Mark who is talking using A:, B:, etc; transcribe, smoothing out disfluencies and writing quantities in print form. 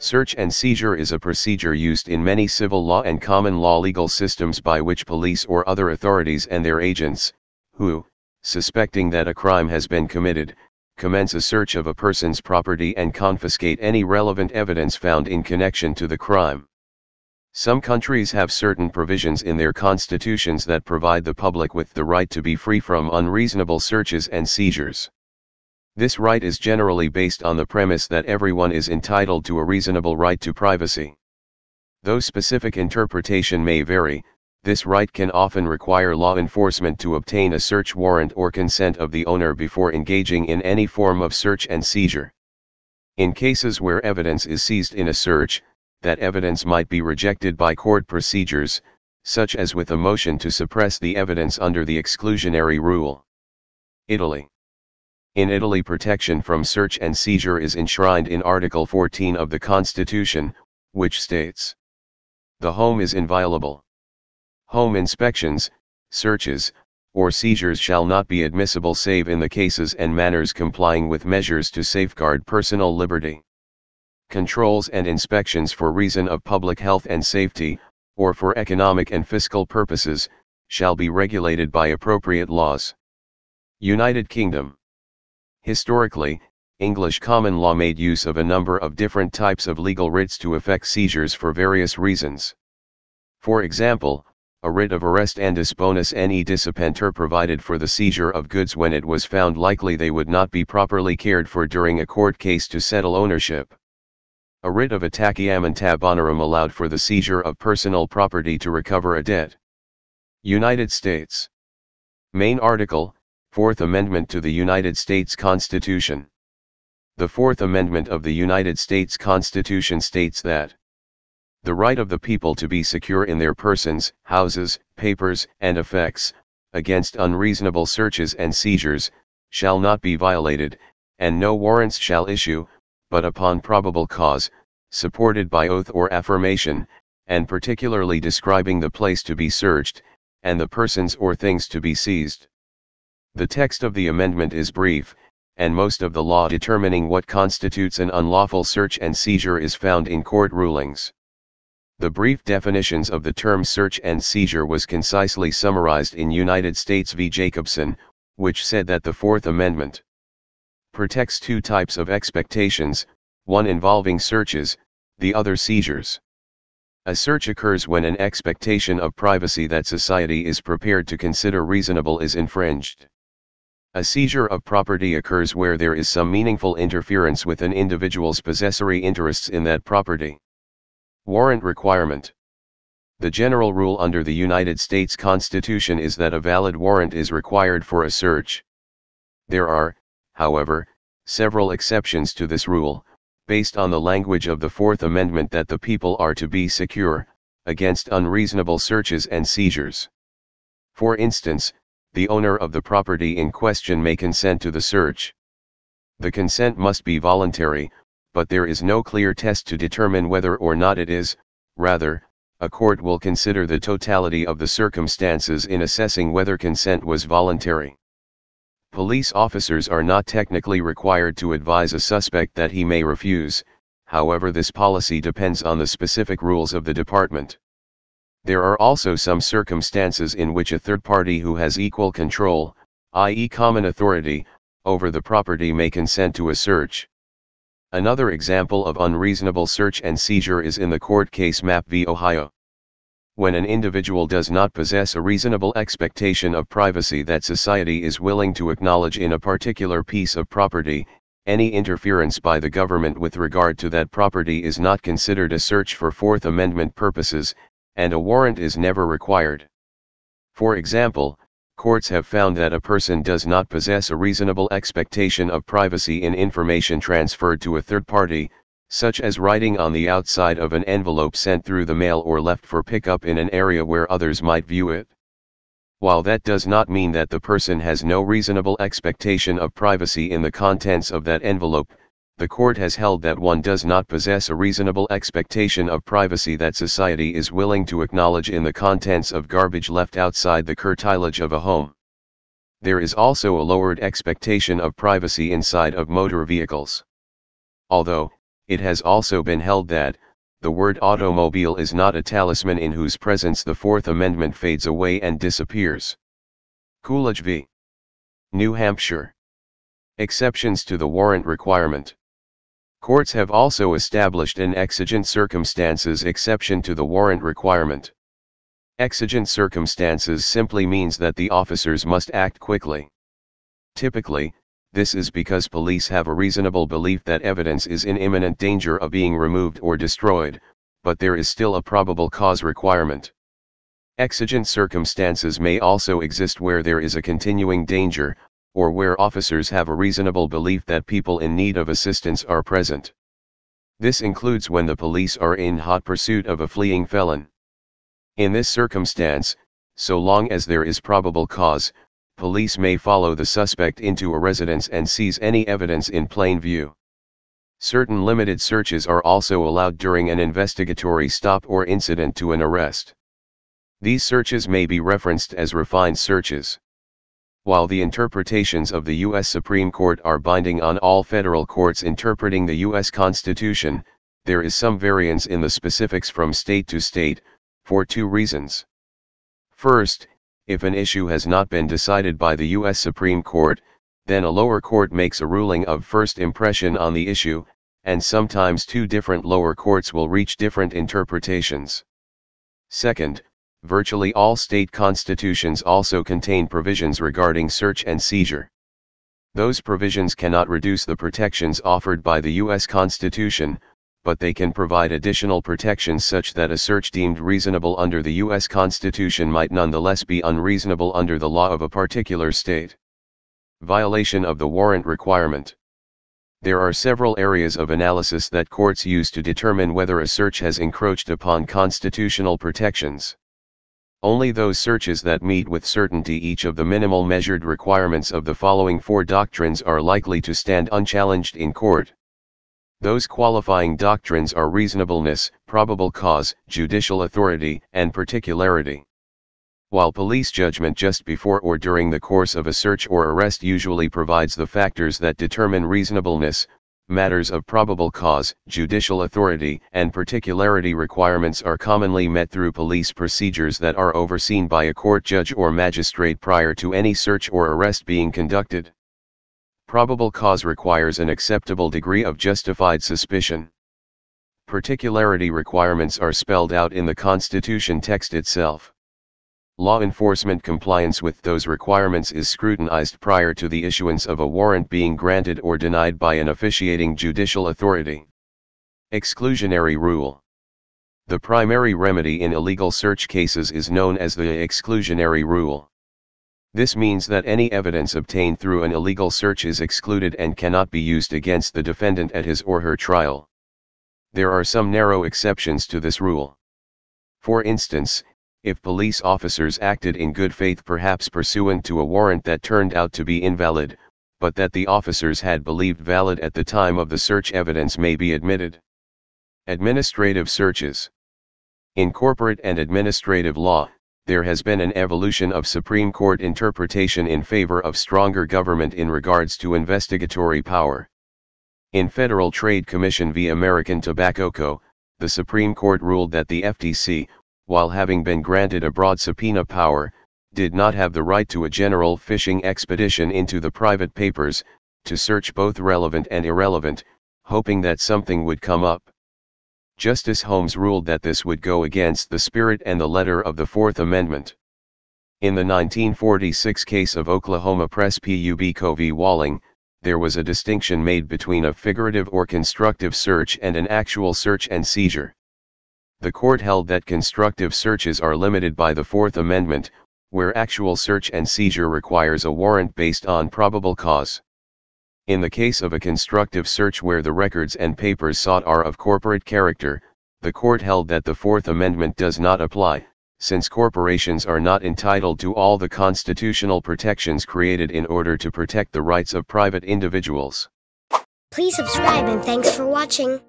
A: Search and seizure is a procedure used in many civil law and common law legal systems by which police or other authorities and their agents, who, suspecting that a crime has been committed, commence a search of a person's property and confiscate any relevant evidence found in connection to the crime. Some countries have certain provisions in their constitutions that provide the public with the right to be free from unreasonable searches and seizures. This right is generally based on the premise that everyone is entitled to a reasonable right to privacy. Though specific interpretation may vary, this right can often require law enforcement to obtain a search warrant or consent of the owner before engaging in any form of search and seizure. In cases where evidence is seized in a search, that evidence might be rejected by court procedures, such as with a motion to suppress the evidence under the exclusionary rule. Italy. In Italy, protection from search and seizure is enshrined in Article 14 of the Constitution, which states, "The home is inviolable. Home inspections, searches, or seizures shall not be admissible save in the cases and manners complying with measures to safeguard personal liberty. Controls and inspections for reason of public health and safety, or for economic and fiscal purposes, shall be regulated by appropriate laws." United Kingdom. Historically, English common law made use of a number of different types of legal writs to effect seizures for various reasons. For example, a writ of arrest andis bonus ne dissipenter provided for the seizure of goods when it was found likely they would not be properly cared for during a court case to settle ownership. A writ of attachiamentum bonorum allowed for the seizure of personal property to recover a debt. United States. Main article, Fourth Amendment to the United States Constitution. The Fourth Amendment of the United States Constitution states that the right of the people to be secure in their persons, houses, papers, and effects, against unreasonable searches and seizures, shall not be violated, and no warrants shall issue, but upon probable cause, supported by oath or affirmation, and particularly describing the place to be searched, and the persons or things to be seized. The text of the amendment is brief, and most of the law determining what constitutes an unlawful search and seizure is found in court rulings. The brief definitions of the term search and seizure was concisely summarized in United States v. Jacobson, which said that the Fourth Amendment protects two types of expectations, one involving searches, the other seizures. A search occurs when an expectation of privacy that society is prepared to consider reasonable is infringed. A seizure of property occurs where there is some meaningful interference with an individual's possessory interests in that property. Warrant requirement. The general rule under the United States Constitution is that a valid warrant is required for a search. There are, however, several exceptions to this rule, based on the language of the Fourth Amendment that the people are to be secure against unreasonable searches and seizures. For instance, the owner of the property in question may consent to the search. The consent must be voluntary, but there is no clear test to determine whether or not it is. Rather, a court will consider the totality of the circumstances in assessing whether consent was voluntary. Police officers are not technically required to advise a suspect that he may refuse, however this policy depends on the specific rules of the department. There are also some circumstances in which a third party who has equal control, i.e. common authority, over the property may consent to a search. Another example of unreasonable search and seizure is in the court case Mapp v. Ohio. When an individual does not possess a reasonable expectation of privacy that society is willing to acknowledge in a particular piece of property, any interference by the government with regard to that property is not considered a search for Fourth Amendment purposes, and a warrant is never required. For example, courts have found that a person does not possess a reasonable expectation of privacy in information transferred to a third party, such as writing on the outside of an envelope sent through the mail or left for pickup in an area where others might view it. While that does not mean that the person has no reasonable expectation of privacy in the contents of that envelope, the court has held that one does not possess a reasonable expectation of privacy that society is willing to acknowledge in the contents of garbage left outside the curtilage of a home. There is also a lowered expectation of privacy inside of motor vehicles. Although, It has also been held that, the word automobile is not a talisman in whose presence the Fourth Amendment fades away and disappears. Coolidge v. New Hampshire. Exceptions to the warrant requirement. Courts have also established an exigent circumstances exception to the warrant requirement. Exigent circumstances simply means that the officers must act quickly. Typically, this is because police have a reasonable belief that evidence is in imminent danger of being removed or destroyed, but there is still a probable cause requirement. Exigent circumstances may also exist where there is a continuing danger, or where officers have a reasonable belief that people in need of assistance are present. This includes when the police are in hot pursuit of a fleeing felon. In this circumstance, so long as there is probable cause, police may follow the suspect into a residence and seize any evidence in plain view. Certain limited searches are also allowed during an investigatory stop or incident to an arrest. These searches may be referenced as refined searches. While the interpretations of the U.S. Supreme Court are binding on all federal courts interpreting the U.S. Constitution, there is some variance in the specifics from state to state, for two reasons. First, if an issue has not been decided by the U.S. Supreme Court, then a lower court makes a ruling of first impression on the issue, and sometimes two different lower courts will reach different interpretations. Second, virtually all state constitutions also contain provisions regarding search and seizure. Those provisions cannot reduce the protections offered by the U.S. Constitution, but they can provide additional protections such that a search deemed reasonable under the U.S. Constitution might nonetheless be unreasonable under the law of a particular state. Violation of the warrant requirement. There are several areas of analysis that courts use to determine whether a search has encroached upon constitutional protections. Only those searches that meet with certainty each of the minimal measured requirements of the following four doctrines are likely to stand unchallenged in court. Those qualifying doctrines are reasonableness, probable cause, judicial authority, and particularity. While police judgment just before or during the course of a search or arrest usually provides the factors that determine reasonableness, matters of probable cause, judicial authority, and particularity requirements are commonly met through police procedures that are overseen by a court judge or magistrate prior to any search or arrest being conducted. Probable cause requires an acceptable degree of justified suspicion. Particularity requirements are spelled out in the Constitution text itself. Law enforcement compliance with those requirements is scrutinized prior to the issuance of a warrant being granted or denied by an officiating judicial authority. Exclusionary rule. The primary remedy in illegal search cases is known as the exclusionary rule. This means that any evidence obtained through an illegal search is excluded and cannot be used against the defendant at his or her trial. There are some narrow exceptions to this rule. For instance, if police officers acted in good faith perhaps pursuant to a warrant that turned out to be invalid, but that the officers had believed valid at the time of the search, evidence may be admitted. Administrative searches. In corporate and administrative law, there has been an evolution of Supreme Court interpretation in favor of stronger government in regards to investigatory power. In Federal Trade Commission v. American Tobacco Co., the Supreme Court ruled that the FTC, while having been granted a broad subpoena power, did not have the right to a general fishing expedition into the private papers, to search both relevant and irrelevant, hoping that something would come up. Justice Holmes ruled that this would go against the spirit and the letter of the Fourth Amendment. In the 1946 case of Oklahoma Press Pub Co. v. Walling, there was a distinction made between a figurative or constructive search and an actual search and seizure. The court held that constructive searches are limited by the Fourth Amendment, where actual search and seizure requires a warrant based on probable cause. In the case of a constructive search where the records and papers sought are of corporate character, the court held that the Fourth Amendment does not apply, since corporations are not entitled to all the constitutional protections created in order to protect the rights of private individuals.
B: Please subscribe and thanks for watching.